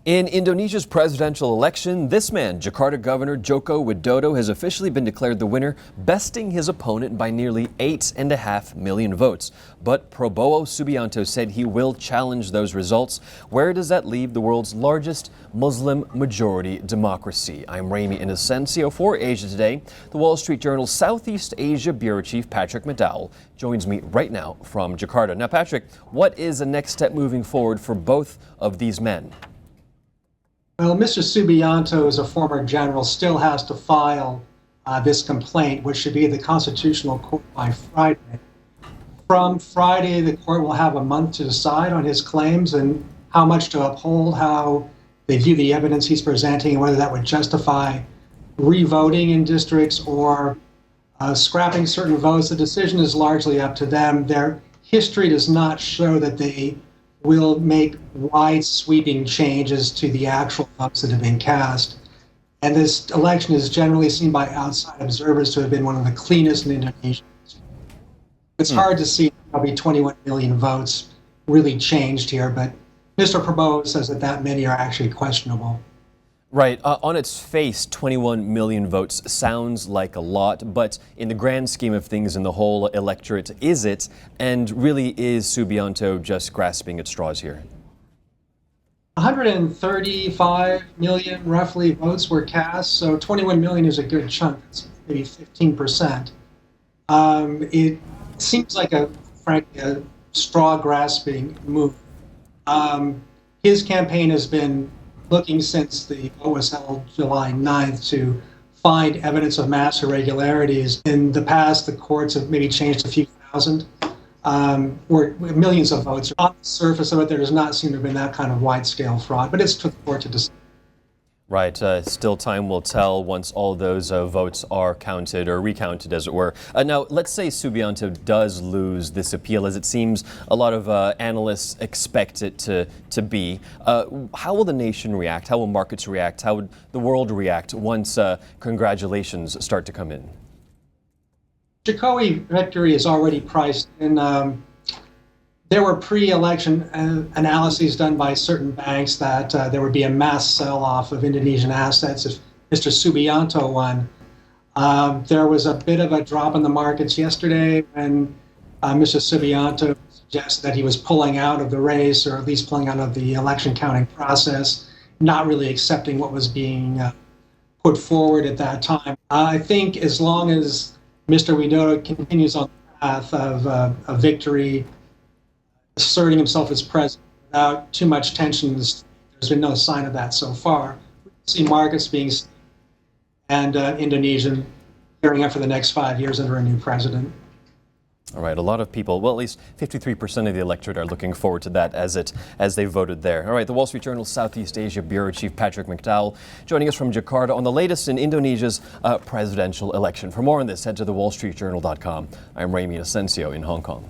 In Indonesia's presidential election, this man, Jakarta Governor Joko Widodo, has officially been declared the winner, besting his opponent by nearly 8.5 million votes. But Prabowo Subianto said he will challenge those results. Where does that leave the world's largest Muslim-majority democracy? I'm Ramy Inocencio for Asia Today. The Wall Street Journal's Southeast Asia Bureau Chief Patrick McDowell joins me right now from Jakarta. Now, Patrick, what is the next step moving forward for both of these men? Well, Mr. Subianto, as a former general, still has to file this complaint, which should be at the Constitutional Court by Friday. From Friday, the court will have a month to decide on his claims and how much to uphold, how they view the evidence he's presenting, and whether that would justify revoting in districts or scrapping certain votes. The decision is largely up to them. Their history does not show that they will make wide sweeping changes to the actual votes that have been cast. And this election is generally seen by outside observers to have been one of the cleanest in Indonesia. It's hard to see probably 21 million votes really changed here, but Mr. Prabowo says that many are actually questionable. Right. On its face, 21 million votes sounds like a lot, but in the grand scheme of things in the whole electorate, is it? And really, is Subianto just grasping at straws here? 135 million, roughly, votes were cast, so 21 million is a good chunk. It's maybe 15%. It seems like frankly, a straw-grasping move. His campaign has been looking since the vote was held July 9th to find evidence of mass irregularities. In the past, the courts have maybe changed a few thousand, or millions of votes. On the surface of it, there does not seem to have been that kind of wide-scale fraud, but it's to the court to decide. Right. Still time will tell once all those votes are counted or recounted, as it were. Now, let's say Subianto does lose this appeal, as it seems a lot of analysts expect it to be. How will the nation react? How will markets react? How would the world react once congratulations start to come in? Jokowi victory is already priced in. There were pre-election analyses done by certain banks that there would be a mass sell-off of Indonesian assets if Mr. Subianto won. There was a bit of a drop in the markets yesterday when Mr. Subianto suggested that he was pulling out of the race, or at least pulling out of the election counting process, not really accepting what was being put forward at that time. I think as long as Mr. Widodo continues on the path of a victory, asserting himself as president without too much tension, there's been no sign of that so far. We see markets being and Indonesian gearing up for the next 5 years under a new president. All right, a lot of people, well, at least 53% of the electorate are looking forward to that as they voted there. All right, the Wall Street Journal's Southeast Asia Bureau Chief Patrick McDowell joining us from Jakarta on the latest in Indonesia's presidential election. For more on this, head to thewallstreetjournal.com. I'm Ramy Inocencio in Hong Kong.